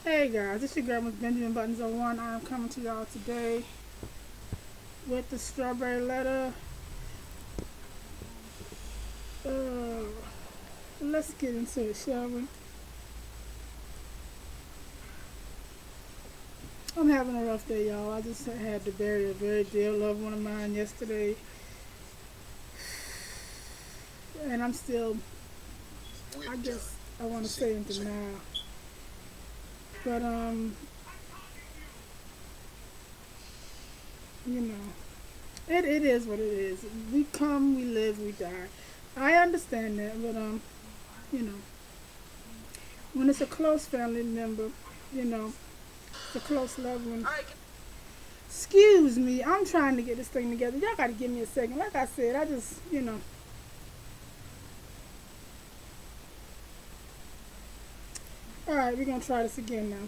Hey guys, this your girl with Benjamin Buttons on One. I am coming to y'all today with the strawberry letter. Uh, let's get into it, shall we? I'm having a rough day, y'all. I just had to bury a very dear loved one of mine yesterday, and I'm still, I guess, I want to say in denial. But you know, it is what it is. We come, we live, we die. I understand that, but you know, when it's a close family member, you know, it's a close loved one. Excuse me, I'm trying to get this thing together. Y'all got to give me a second. Like I said, I just, All right, we're gonna try this again now.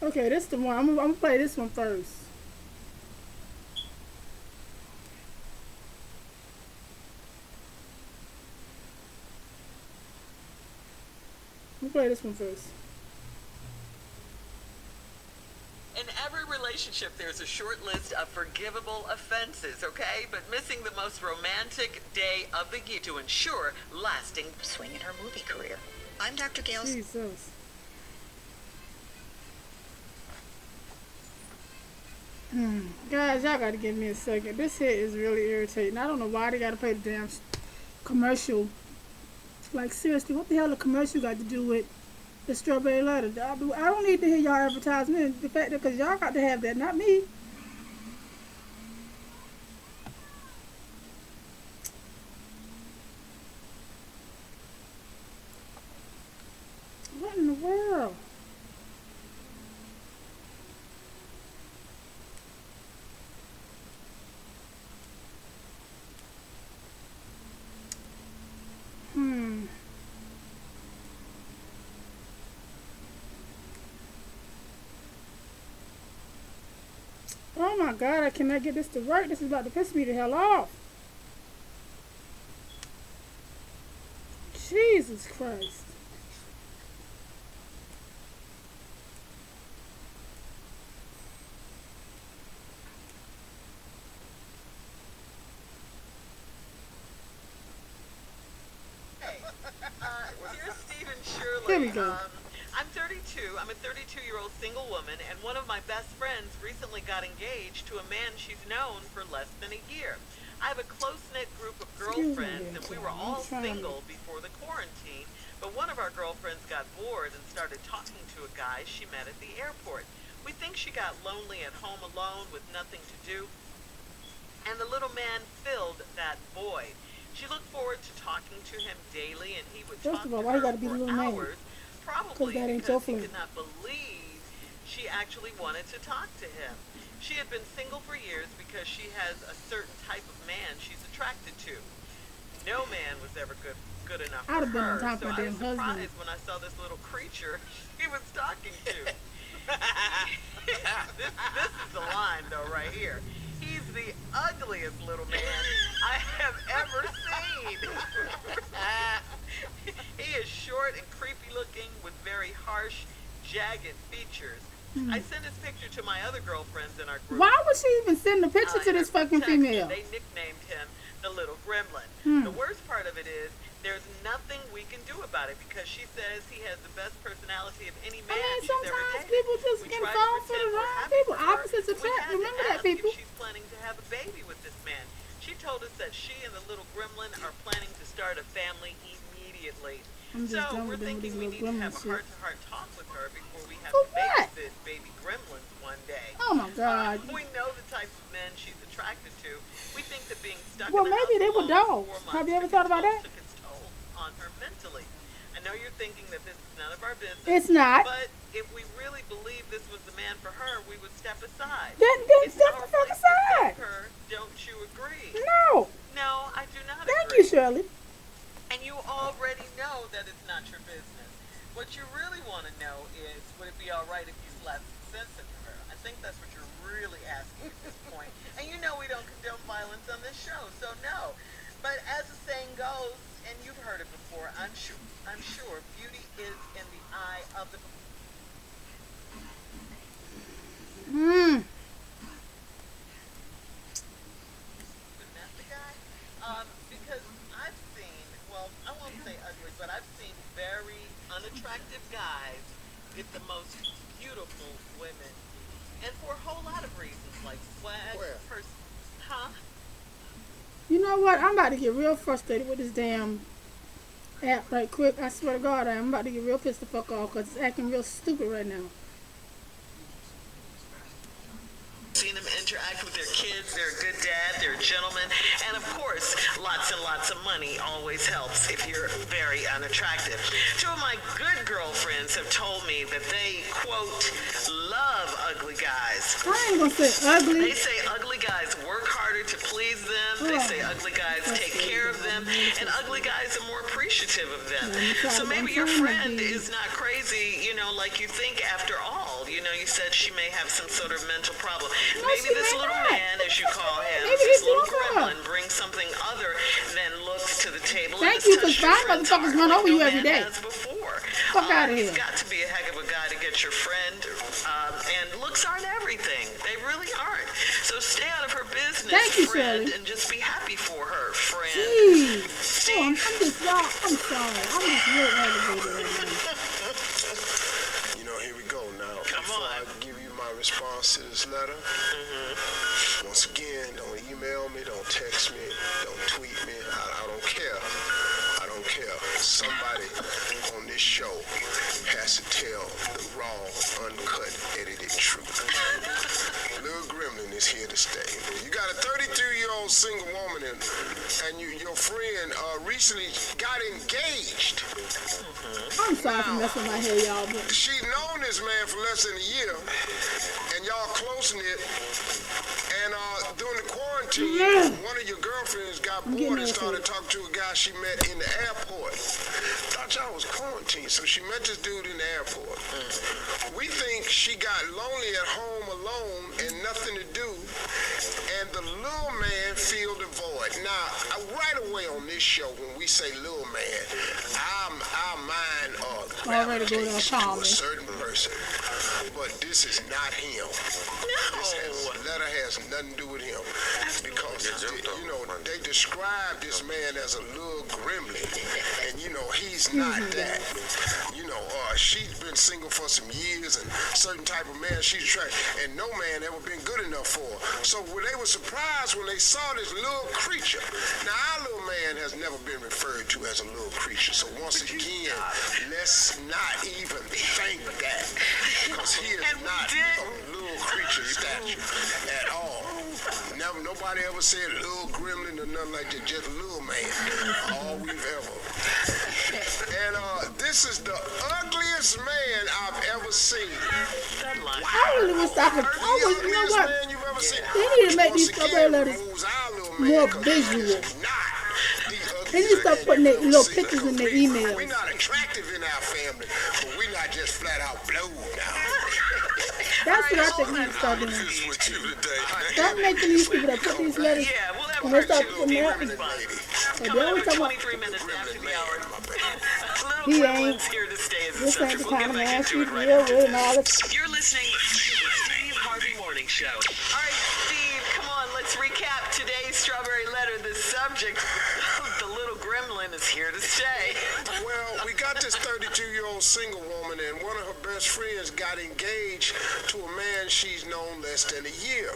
Okay, this is the one. I'm gonna play this one first. I'm gonna play this one first. In every relationship, there's a short list of forgivable offenses, okay? But missing the most romantic day of the year to ensure lasting swing in her movie career. I'm Dr. Gale's. Jesus. Guys, y'all gotta give me a second. This hit is really irritating. I don't know why they gotta play the damn commercial. Like, seriously, what the hell the commercial got to do with the strawberry letter? I don't need to hear y'all advertisement. The fact that, because y'all got to have that, not me. What in the world? Hmm. Oh my God, I cannot get this to work. This is about to piss me the hell off. Jesus Christ. Dear Stephen Here we Shirley, go. I'm 32. I'm a 32-year-old single woman, and one of my best friends recently got engaged to a man she's known for less than a year. I have a close-knit group of Excuse me, girlfriends, and we were I'm all trying. single before the quarantine, but one of our girlfriends got bored and started talking to a guy she met at the airport. We think she got lonely at home alone with nothing to do, and the little man filled that void. She looked forward to talking to him daily, and he would First talk of all, to why you her gotta be the for little man? hours, Because probably that ain't your because he flavor. could not believe she actually wanted to talk to him. She had been single for years because she has a certain type of man she's attracted to. No man was ever good enough I'd for have been on her, top so of my I was damn husband. surprised when I saw this little creature he was talking to. This is the line, though, right here. He's the ugliest little man I have ever seen. He is short and creepy looking with very harsh, jagged features. I sent his picture to my other girlfriends in our group. Why would she even send a picture to In our this group fucking text, female? and they nicknamed him the Little Gremlin. Hmm. The worst part of it is there's nothing we can do about it because she says he has the best personality of any man she's ever Sometimes dated. people just We can try to fall for pretend the we're wrong happy people. for her, Opposites but we attract. had to Remember that, ask people. if she's planning to have a baby with this man. She told us that she and the Little Gremlin are planning to start a family immediately. I'm just So done we're with them with thinking this we little need to have gremlin a shit. heart-to-heart talk with her before we have For to what? babysit baby gremlins one day. Oh my God. We know the types of men she's attracted to. We think that being stuck Well, in the house maybe they were alone for dogs. 4 months Have you ever thought about that? took its toll on her mentally. I know you're thinking that this is none of our business. It's not. But if we really believe this was the man for her, we would step aside. Then It's step our the fuck place to aside. save her. Don't you agree? No. No, I do not Thank agree. you, Shirley. And you already know that it's not your business. What you really want to know is, would it be all right if you slapped some sense into her? I think that's what you're really asking at this point. And you know we don't condone violence on this show, so no. But as the saying goes, and you've heard it before, I'm sure beauty is in the eye of the. Mm. That's the guy. Because I've seen, well, I won't say ugly, but I've seen very unattractive guys get the most beautiful women, and for a whole lot of reasons, like swag, Where? huh? You know what? I'm about to get real frustrated with this damn app right quick. I swear to God, I'm about to get real pissed the fuck off because it's acting real stupid right now. Seen them interact with their kids. They're a good dad. They're a gentleman. And of course, lots and lots of money always helps if you're very unattractive. Two of my good girlfriends have told me that they, quote, love ugly guys. I ain't gonna say ugly. They say ugly guys work harder to please them. They say ugly guys take care of them. And ugly guys are more appreciative of them. So maybe your friend is not crazy, like you think after all. You said she may have some sort of mental problem. No, Maybe this little not. man, as you call him, Maybe this he's little doing gremlin, brings something other than looks to the table. Thank and you, has touched because your five friend's motherfuckers heart run like over you no every man day. has before. Fuck outta He's here. got to be a heck of a guy to get your friend. And looks aren't everything. They really aren't. So stay out of her business, Thank you, friend, Shirley. and just be happy for her, friend. Jeez. Oh, I'm just, y'all, I'm sorry. I'm just real aggravated right now. Here we go now. Come Before on. I give you my response to this letter, once again, don't email me, don't text me, don't tweet me. I don't care. I don't care. Somebody on this show has to tell the raw, uncut, edited truth. Little Gremlin is here to stay. You got a 32-year-old single woman and your friend recently got engaged. I'm sorry for messing with my hair, y'all, but She known this man for less than a year, and y'all close-knit. And during the quarantine, one of your girlfriends got bored and started talking to a guy she met in the airport. Thought y'all was quarantined, so she met this dude in the airport. We think she got lonely at home alone and nothing to do, and the little man filled the void. Now, right away on this show, when we say little man, our mind already go down gravitates to calmly. a certain person, but this is not him. No. This letter has nothing to do with him, because they describe this man as a little gremlin, and he's not that. She's been single for some years, and certain type of man she's attracted, and no man ever been good enough for her. So when they were surprised when they saw this little creature. Now our little man has never been referred to as a little creature. So once again, let's not even think that, because he is not a little creature statue at all. Never, nobody ever said little gremlin or nothing like that. Just little man. All we've ever. And this is the ugliest man I've ever seen. I really wish I could. The You know ugliest what? man you've ever seen. They need to make Once these again, strawberry letters removes our little man, more 'cause visual. he is not the They need to ugliest start man putting their you've ever little seen. pictures in their We're emails. not attractive in our family, but we're not just flat out blowed now. That's what I think we need to start doing. This with you today. Stop making these people that put these letters Yeah, we'll have when they part start two. putting that. Gremlin lady. And they Coming up always at talk about 23 minutes after the hour. Little He Gremlin's ain't- here to stay as a this ain't subject. the We'll kind get of back man into she's it right real after with and all this. You're listening to the Steve Harvey Morning Show. All right, Steve, come on, let's recap today's strawberry letter. The subject, the little gremlin, is here to stay. Well, we got this 32-year-old single woman, and one of her best friends got engaged to a man she's known less than a year.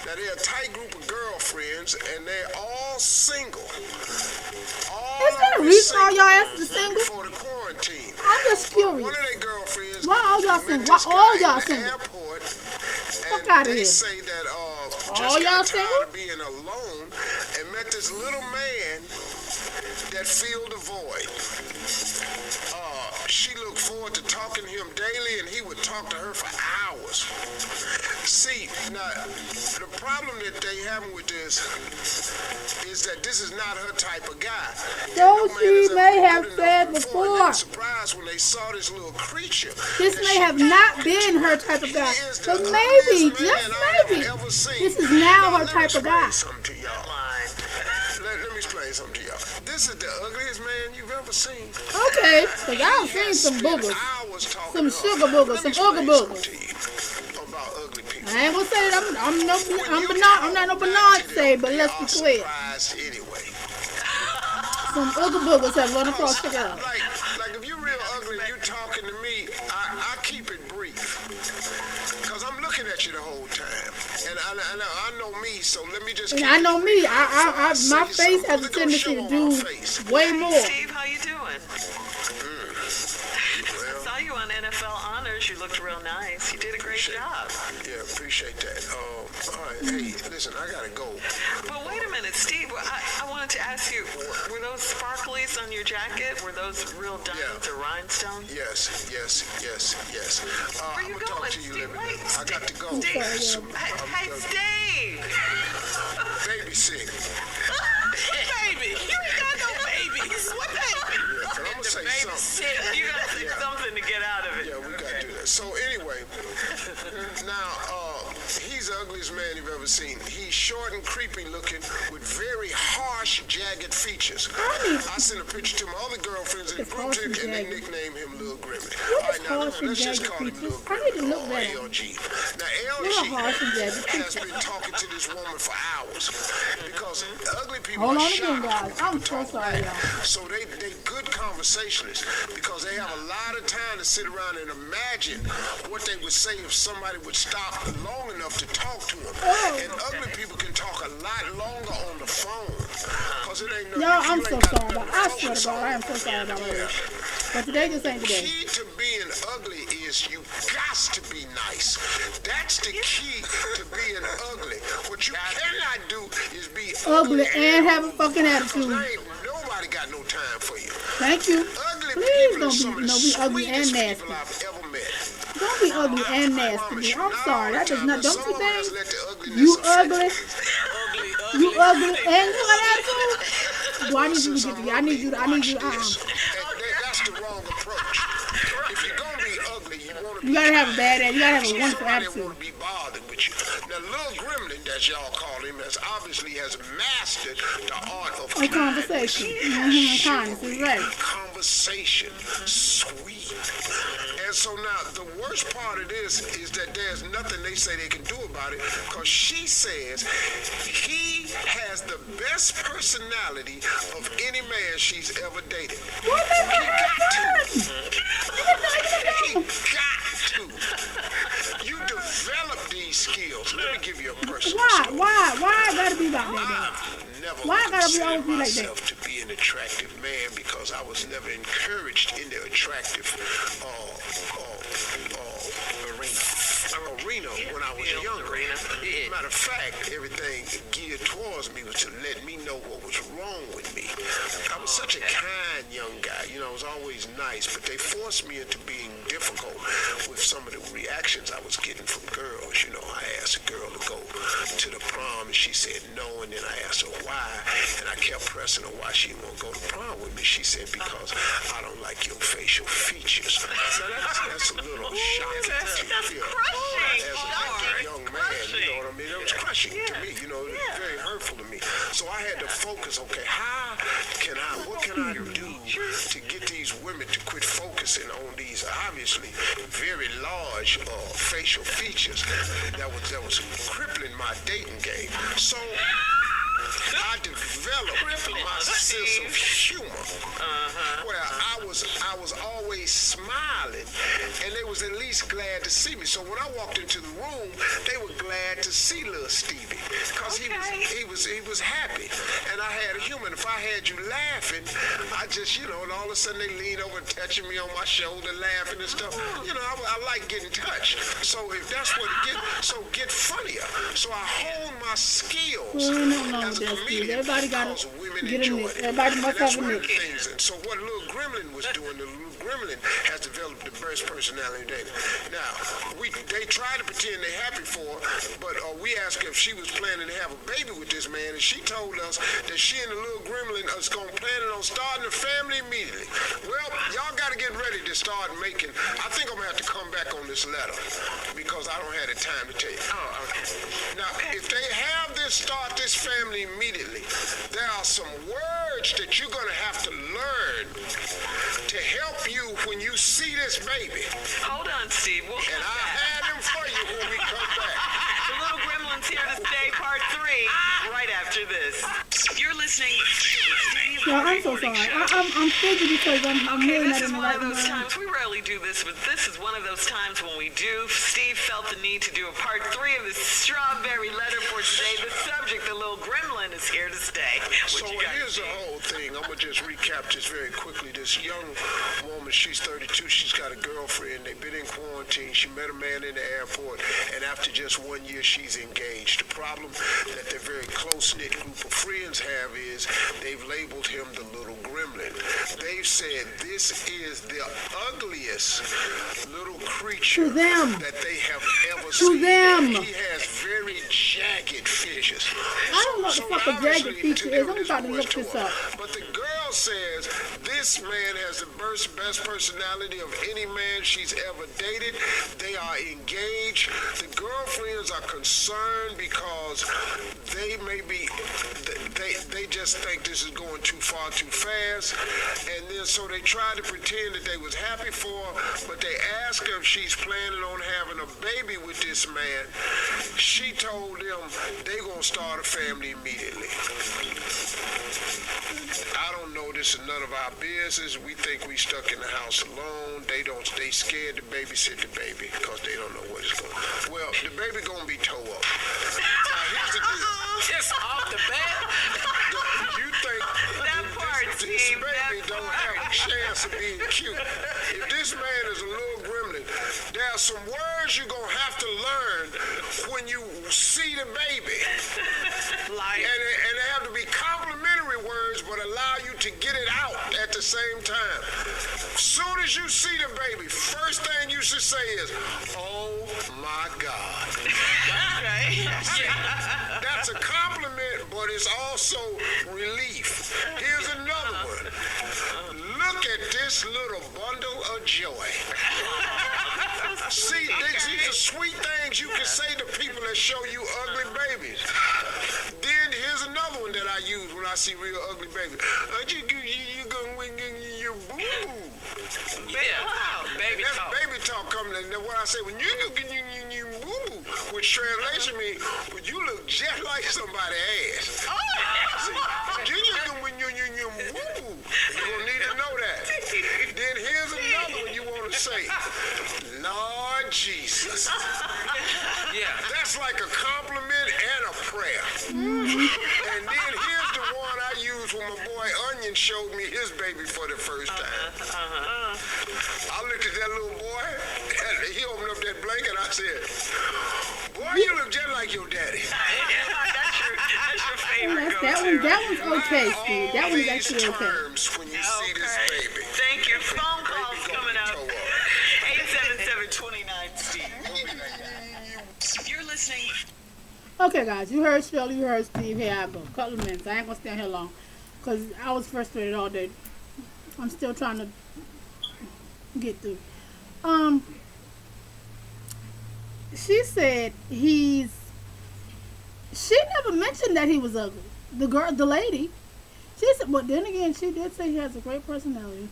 Now, they're a tight group of girlfriends, and they're all single. All Is there a of them reason all y'all single asses single? before the quarantine. I'm just curious. One of their girlfriends Why all y'all met single? this Why all guy y'all in the single? airport, Fuck and outta they here. say that All just y'all got single? tired of being alone and met this little man that filled the void. She looked forward to talking to him daily, and he would talk to her for hours. See, now, the problem that they having with this is that this is not her type of guy. So No man she has ever may been have good said enough before. And they were surprised when they saw this little creature. This that may she have got not into. been her type of guy, He is the but maybe, ugliest man just I have maybe, ever seen. this is now her let me type of guy. explain something to y'all. Line. Let me explain something to y'all. This is the ugliest man you've ever seen. Okay, because I've seen some boogers. Some sugar boogers, some ooga boogers. About ugly people. I ain't gonna say that I'm not no Beyonce, but let's be clear. Anyway. Some ooga boogers have run across the world. Like if you're real ugly and you talking to me, I keep it brief. Because I'm looking at you the whole time. And I know me, so let me just... And I know me. My face has a tendency to do way more. Steve, how you doing? I saw you on NFL Honors. You looked real nice. You did a great job. Yeah, appreciate that. All right, hey, listen, I gotta go. But wait a minute, Steve. I wanted to ask you, were those sparklies on your jacket? Were those real diamonds or rhinestones? Yes. Where you I'm gonna going, talk to you Steve? later. Wait, I got to go. Steve. Hey, Steve. Baby sick. Baby. You ain't got no babies. What baby? Yeah, but I'm gonna say something. You gotta say something to get out of it. Yeah, we gotta do that. So anyway, now he's the ugliest man you've ever seen. He's short and creepy looking with very harsh, jagged features. I sent a picture to my other girlfriends in the group and they nicknamed him Little Gremlin. All right, now let's just call him Little Gremlin or LG. Now LG has been talking to this woman for hours because ugly people are shy. Guys. I'm so sorry, y'all. So they good conversationalists because they have a lot of time to sit around and imagine what they would say if somebody would stop long enough to talk to them. And ugly people can talk a lot longer on the phone. Cause it ain't no. Y'all, I'm so sorry about. I swear to God, I am so sorry about this. But today just ain't today. The key to being ugly is you got to be nice. That's the key to being ugly. What you cannot do is be Ugly and have a fucking attitude. Nobody got no time for you. Thank you. Ugly Please people are some of the be ugly and sweetest nasty. people I've ever met. Don't be ugly and nasty. I'm sorry. That does not. Don't you think? You You ugly. You ugly and you got attitude. Do I need you to get? I need you. That's the wrong approach. If you're gonna be ugly, you gotta have a bad attitude. You gotta have a wonderful attitude. Want to be bothered with you. Now, Little Gremlin, as y'all call him, has mastered the art of conversation. Kindness is right. Conversation, sweet. And so now the worst part of this is that there's nothing they say they can do about it because she says he has the best personality of any man she's ever dated. He got to. You develop these skills. Let me give you a personal story. Why I gotta be about that? Why I gotta be always be like that? Myself to be an attractive man because I was never encouraged in the attractive arena when I was younger. Matter of fact, everything geared towards me was to let me know what was wrong with me. I was such a kind young guy. You know, I was always nice, but they forced me into being difficult with some of the reactions I was getting from girls. You know, I asked a girl to go to the prom and she said no, and then I asked her why, and I kept pressing her why she didn't want to go to prom with me. She said, because I don't like your facial features. So that's a little shocking. That's crushing. As a young man, you know what I mean? It was crushing to me, you know, it was very hurtful to me. So I had to focus, okay, what can I do to get these women to quit focusing on these obviously very large facial features that was crippling my dating game. So I developed my sense of humor, where I was always smiling, and they was at least glad to see me. So when I walked into the room, they were glad to see little Stevie, because he was happy, and I had a humor. And if I had you laughing, I just, you know, and all of a sudden they lean over and touching me on my shoulder, laughing and stuff. You know, I like getting touched. So if that's what it gets, so get funnier. So I honed my skills as a comedian. Everybody got to get in it. Everybody must have a nick. And so what Little Gremlin was doing, the Little Gremlin has developed the best personality dating. Now, they try to pretend they're happy for her, but we asked her if she was planning to have a baby with this man, and she told us that she and the Little Gremlin is going to plan on starting a family immediately. Well, y'all got to get ready to start making. I think I'm going to have to come back on this letter because I don't have the time to tell you. Now, if they have this start this family immediately, there are some words that you're going to have to learn to help you when you see this baby. Hold on, Steve. We'll And I had them for you when we come back. The Little Gremlin's here to stay, part 3, right after this. You're listening to the Steve Yeah, I'm so Morning sorry. Show. I'm thinking because I'm Okay, really this not is in the one right of those mind. times, we rarely do this, but this is one of those times when we do. Steve felt the need to do a part 3 of the strawberry letter for today. The subject, the Little Gremlin, is here to stay. So here's the whole thing. I'm going to just recap this very quickly. This young woman, she's 32. She's got a girlfriend. They've been in quarantine. She met a man in the airport, and after just 1 year, she's engaged. The problem that their very close-knit group of friends have is they've labeled him the Little Gremlin. They've said this is the ugliest little creature To them. that they have ever To seen. them. He has very jagged features. I don't know what the fuck a jagged obviously, feature to is. them, I'm this about to boy's look this tore up. But the girl says this man has the best personality of any man she's ever dated. They are engaged. The girlfriends are concerned because they may be, they just think this is going too far too fast. And then so they try to pretend that they was happy for her, but they ask her if she's planning on having a baby with this man. She told them they gonna start a family immediately. I don't know, this is none of our business. We think we stuck in the house alone. They scared to babysit the baby because they don't know what it's going. Well, the baby gonna be towed up. Now here's the deal. Just off the bat. You think That part, this Steve, baby that don't part. have a chance of being cute? If this man is a little gremlin, there are some words you're gonna have to learn when you see the baby. Like, And they have to be complimentary words, but allow you to get it out at the same time. Soon as you see the baby, first thing you should say is, "Oh my God." okay. That's a compliment, but it's also relief. Here's another one. Look at this little bundle of joy. See, these are sweet things you can say to people that show you ugly babies. Then here's another one that I use when I see real ugly babies. You gonna wing your boo. Yeah. Wow. Baby That's talk. baby talk coming in. What I say when you boo boo, which translation means when you look just like somebody's ass. See, when you boo boo, you're gonna need to know that. Then here's another one you want to say, Lord Jesus. Yeah. That's like a compliment and a prayer. And then here's the one I use when my boy Onion showed me his baby for the first time. I looked at that little boy, and he opened up that blanket, I said, "Boy, you look just like your daddy." That's your favorite That one's okay, All Steve. That one's these actually okay. terms when you see this baby. Thank you. Phone calls Baby gonna coming be up. toe up. 877-29-STEVE. You're listening. Okay, guys, you heard Shirley, you heard Steve. Here I go. Couple of minutes. I ain't gonna stand here long because I was frustrated all day. I'm still trying to get through. She said she never mentioned that he was ugly. The lady. She said, but then again, she did say he has a great personality.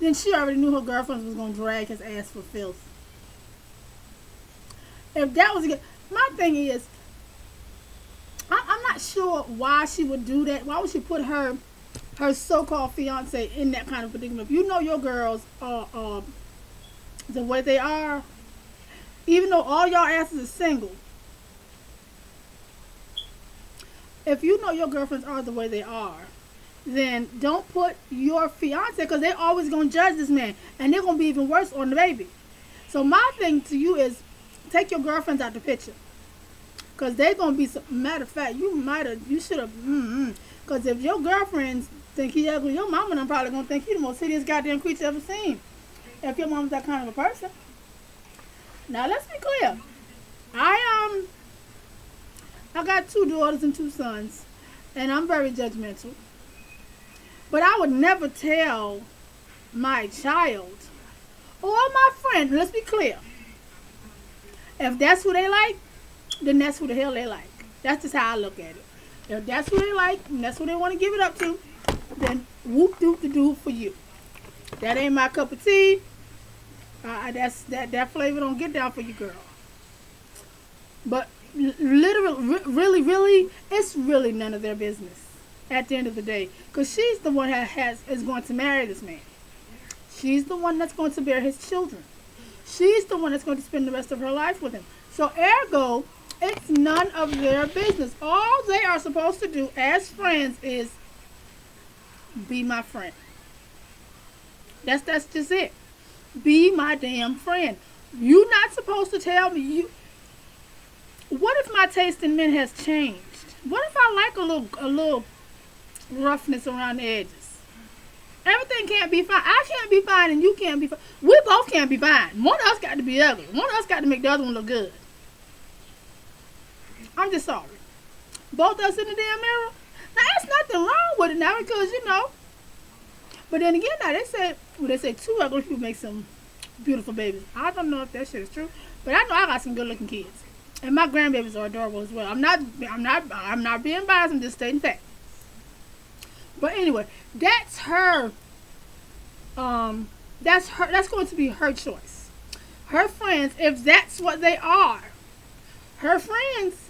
Then she already knew her girlfriend was gonna drag his ass for filth. If that was my thing is, I'm not sure why she would do that. Why would she put her so-called fiance in that kind of predicament? If you know your girls are the way they are, even though all y'all asses are single, if you know your girlfriends are the way they are, then don't put your fiance, because they're always going to judge this man, and they're going to be even worse on the baby. So my thing to you is, take your girlfriends out the picture, because they're going to be, matter of fact, you should have, because if your girlfriends think he ugly, your mama done probably going to think he the most hideous goddamn creature ever seen, if your mama's that kind of a person. Now let's be clear, I got 2 daughters and 2 sons, and I'm very judgmental. But I would never tell my child or my friend, let's be clear, If that's who they like, then that's who the hell they like. That's just how I look at it. If that's who they like, and that's who they want to give it up to, then whoop doop the do for you. That ain't my cup of tea. That flavor don't get down for you, girl. But literally, really, it's really none of their business at the end of the day, because she's the one that is going to marry this man. She's the one that's going to bear his children. She's the one that's going to spend the rest of her life with him. So ergo, it's none of their business. All they are supposed to do as friends is be my friend. That's just it. Be my damn friend. You're not supposed to tell me What if my taste in men has changed? What if I like a little roughness around the edges? Everything can't be fine. I can't be fine and you can't be fine. We both can't be fine. One of us got to be ugly. One of us got to make the other one look good. I'm just sorry. Both of us in the damn mirror. Now, there's nothing wrong with it now because, But then again, now they say two ugly people make some beautiful babies. I don't know if that shit is true, but I know I got some good looking kids. And my grandbabies are adorable as well. I'm not being biased, I'm just stating fact. But anyway, that's her that's going to be her choice. Her friends, if that's what they are, her friends,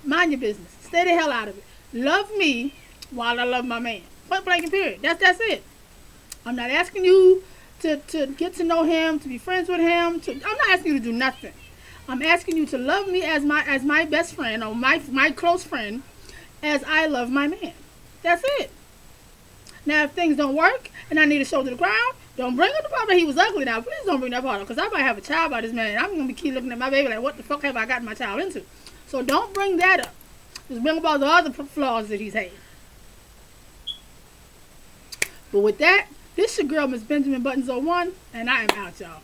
mind your business. Stay the hell out of it. Love me while I love my man. Point blank and period. That's it. I'm not asking you to get to know him, to be friends with him. I'm not asking you to do nothing. I'm asking you to love me as my best friend or my close friend as I love my man. That's it. Now, if things don't work and I need a shoulder to cry on, don't bring up the part that he was ugly now. Please don't bring that part up because I might have a child by this man. I'm going to keep looking at my baby like, what the fuck have I gotten my child into? So don't bring that up. Just bring up all the other flaws that he's had. But with that, this your girl, Miss Benjamin Buttons 01, and I am out, y'all.